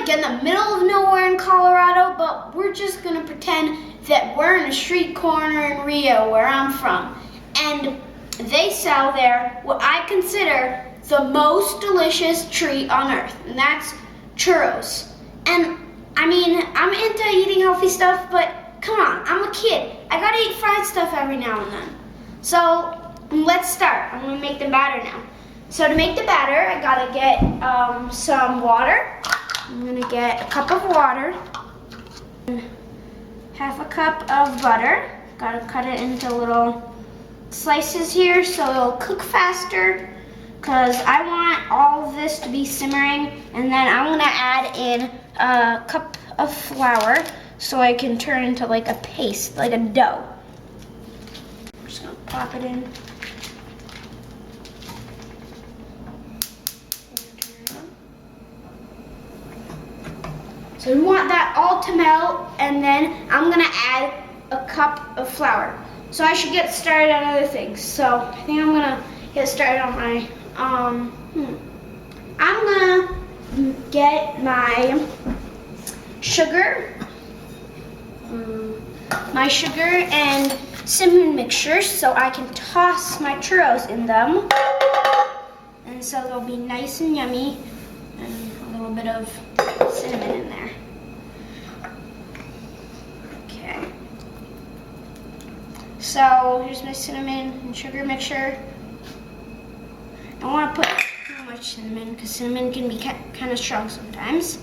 like in the middle of nowhere in Colorado, but we're just gonna pretend that we're in a street corner in Rio, where I'm from. And they sell there what I consider the most delicious treat on earth, and that's churros. And I mean, I'm into eating healthy stuff, but come on, I'm a kid. I gotta eat fried stuff every now and then. So let's start. I'm gonna make the batter now. So to make the batter, I gotta get some water. I'm gonna get a cup of water, half a cup of butter. Gotta cut it into little slices here so it'll cook faster, because I want all of this to be simmering, and then I'm gonna add in a cup of flour so I can turn into like a paste, like a dough. I'm just gonna pop it in. So we want that all to melt, and then I'm gonna add a cup of flour. So I should get started on other things. So I think I'm gonna get started on my, I'm gonna get my sugar, and cinnamon mixture so I can toss my churros in them. And so they'll be nice and yummy, and a little bit of cinnamon in there. Okay. So here's my cinnamon and sugar mixture. I don't want to put too much cinnamon because cinnamon can be kind of strong sometimes.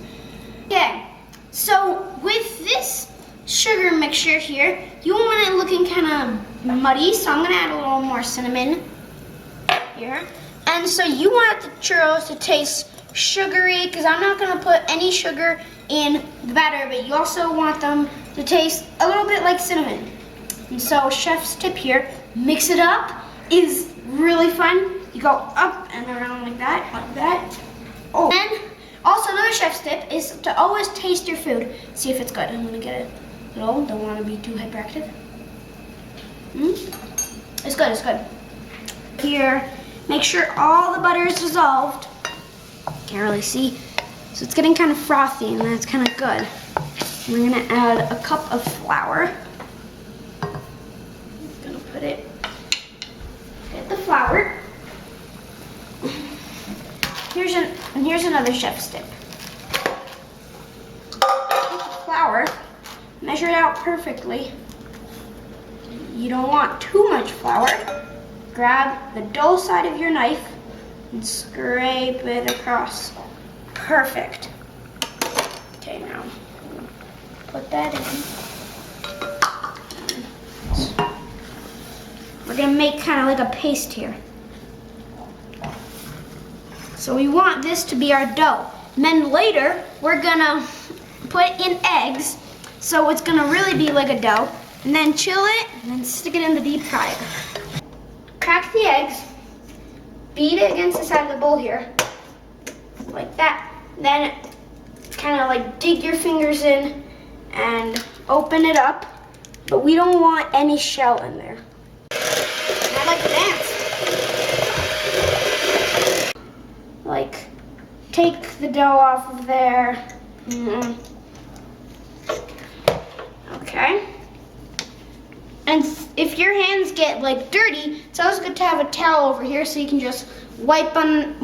Okay, so with this sugar mixture here, you want it looking kind of muddy, so I'm going to add a little more cinnamon here. And so you want the churros to taste sugary, because I'm not going to put any sugar in the batter, but you also want them to taste a little bit like cinnamon. And so chef's tip here, mix it up, is really fun. You go up and around like that, Oh. And also another chef's tip is to always taste your food. See if it's good. I'm gonna get it low, don't wanna be too hyperactive. It's good, it's good. Here, make sure all the butter is dissolved. Can't really see. So it's getting kind of frothy, and that's kind of good. We're gonna add a cup of flour. Get the flour. Here's another chef's tip. Take the flour, measure it out perfectly. You don't want too much flour. Grab the dull side of your knife and scrape it across. Perfect. Okay, now put that in. We're gonna make kind of like a paste here. So we want this to be our dough. And then later, we're gonna put in eggs, so it's gonna really be like a dough. And then chill it, and then stick it in the deep fryer. Crack the eggs, beat it against the side of the bowl here, like that. Then kind of like dig your fingers in and open it up, but we don't want any shell in there. I like to dance. Like, take the dough off of there. Okay. And if your hands get like dirty, it's always good to have a towel over here so you can just wipe them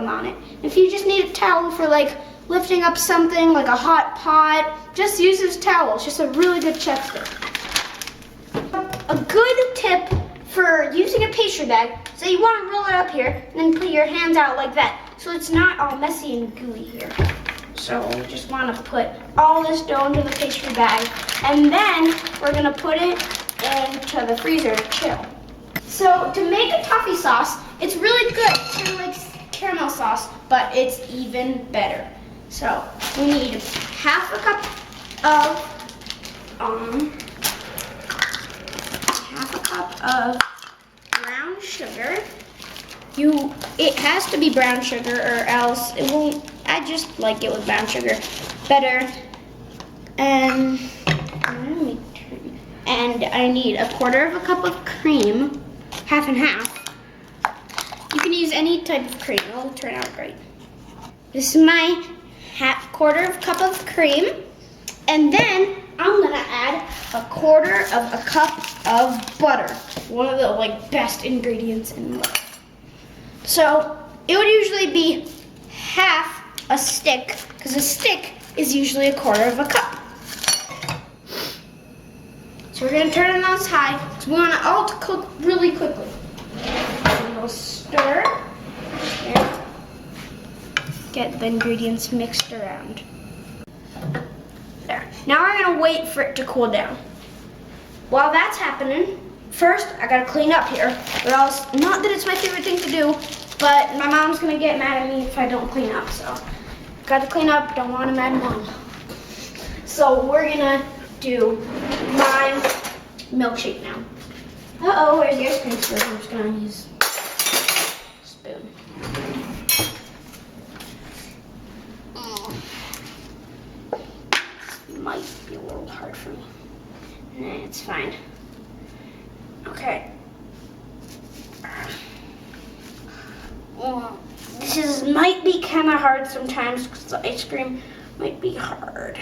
on it. If you just need a towel for like lifting up something like a hot pot, just use this towel. It's just a really good chef's tip. A good tip for using a pastry bag, so you want to roll it up here and then put your hands out like that, so it's not all messy and gooey here. So we just want to put all this dough into the pastry bag, and then we're going to put it into the freezer to chill. So to make a toffee sauce, it's really good. It's kind of like caramel sauce, but it's even better. So we need half a cup of brown sugar. It has to be brown sugar or else it won't. I just like it with brown sugar better. And I need a quarter of a cup of cream, half and half. You can use any type of cream, it'll turn out great. This is my quarter cup of cream. And then I'm gonna add a quarter of a cup of butter. One of the like best ingredients in the world. So it would usually be half a stick, because a stick is usually a quarter of a cup. So we're gonna turn it on high, because we want it all to cook really quickly. And we'll stir and get the ingredients mixed around. There. Now we're gonna wait for it to cool down. While that's happening, first I gotta clean up here. Or else, not that it's my favorite thing to do, but my mom's gonna get mad at me if I don't clean up. So, gotta clean up, don't want a mad mom. So we're gonna do my milkshake now. Uh-oh, where's the ice cream spoon? I'm just gonna use a spoon. This might be a little hard for me. Nah, it's fine. Okay. This might be kind of hard sometimes because the ice cream might be hard.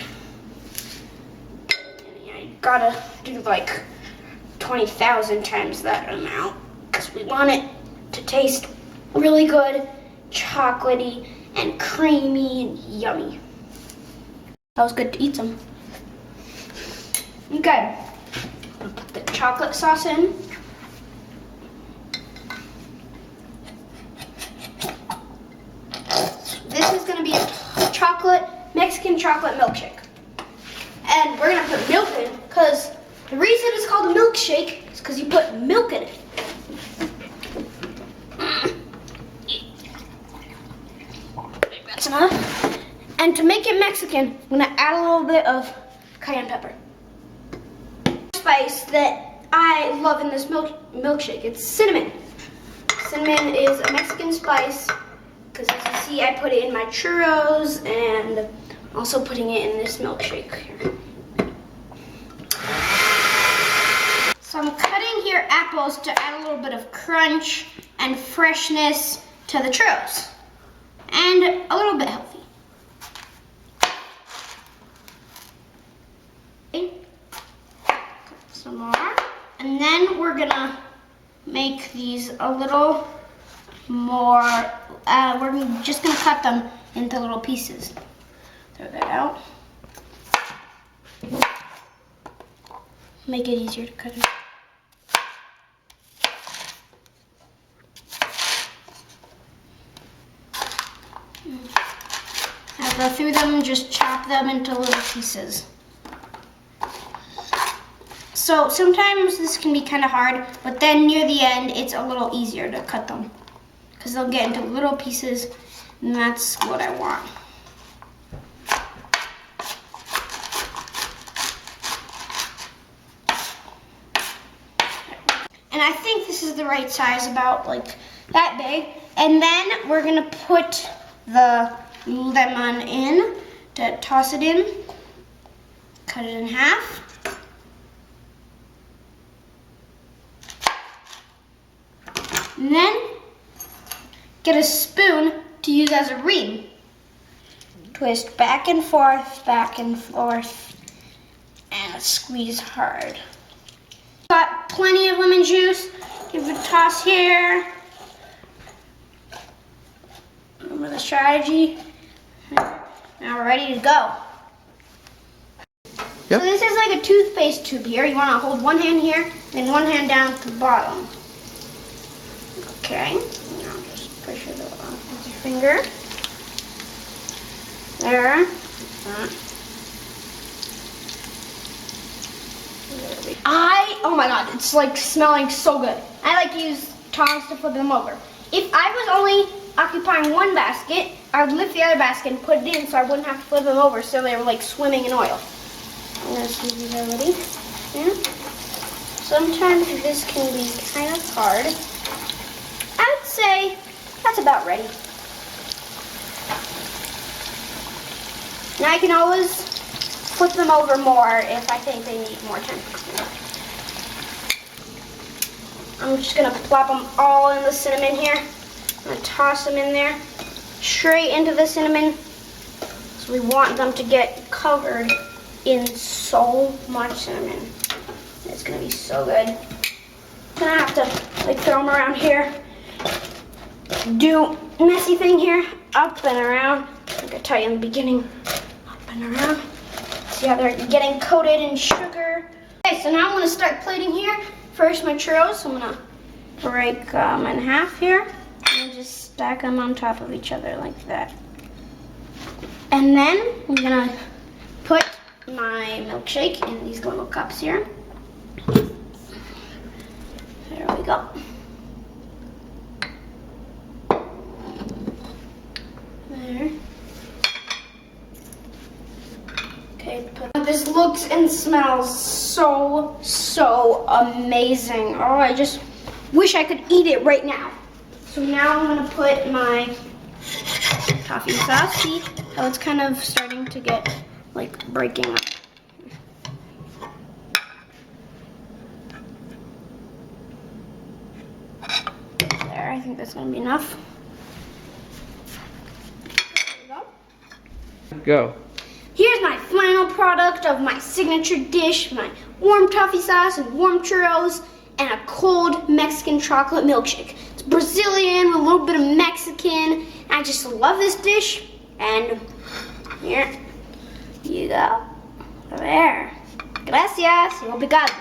I gotta do like 20,000 times that amount because we want it to taste really good, chocolatey, and creamy and yummy. That was good to eat some. Okay, I'll put the chocolate sauce in. This is gonna be a Mexican chocolate milkshake. And we're gonna put milk in, because the reason it's called a milkshake is because you put milk in it. That's enough. And to make it Mexican, I'm gonna add a little bit of cayenne pepper. Spice that I love in this milkshake, it's cinnamon. Cinnamon is a Mexican spice, because as you see, I put it in my churros and also putting it in this milkshake here. So I'm cutting here apples to add a little bit of crunch and freshness to the churros, and a little bit healthy. Some more, and then we're gonna make these a little more, we're just gonna cut them into little pieces. Throw that out. Make it easier to cut it. I'll go through them and just chop them into little pieces. So sometimes this can be kind of hard, but then near the end, it's a little easier to cut them because they'll get into little pieces, and that's what I want. And I think this is the right size, about like that big. And then we're gonna put the lemon in, to toss it in, cut it in half. And then get a spoon to use as a reed. Twist back and forth, and squeeze hard. Got plenty of lemon juice. Give it a toss here. Remember the strategy. Now we're ready to go. Yep. So this is like a toothpaste tube here. You want to hold one hand here, and one hand down at the bottom. Okay, now just push it along with your finger. There. Oh my god, it's like smelling so good. I like to use tongs to flip them over. If I was only occupying one basket, I would lift the other basket and put it in so I wouldn't have to flip them over so they were like swimming in oil. I'm gonna see these are ready. Yeah. Sometimes this can be kind of hard. I would say that's about ready. Now I can always flip them over more if I think they need more time. I'm just gonna plop them all in the cinnamon here. I'm gonna toss them in there, straight into the cinnamon. So we want them to get covered in so much cinnamon. It's gonna be so good. I'm gonna have to like throw them around here. Do messy thing here, up and around. Like I tell you in the beginning, up and around. See how they're getting coated in sugar. Okay, so now I'm gonna start plating here. First my churros, so I'm gonna break them in half here and just stack them on top of each other like that. And then I'm gonna put my milkshake in these little cups here. There we go. There. Okay, this looks and smells so amazing. Oh, I just wish I could eat it right now. So now I'm gonna put my toffee sauce. See how it's kind of starting to get like breaking up. There, I think that's gonna be enough. There we go. Go. Here's my final product of my signature dish, my warm toffee sauce and warm churros and a cold Mexican chocolate milkshake. It's Brazilian with a little bit of Mexican. I just love this dish. And here you go. There. Gracias. Obrigado.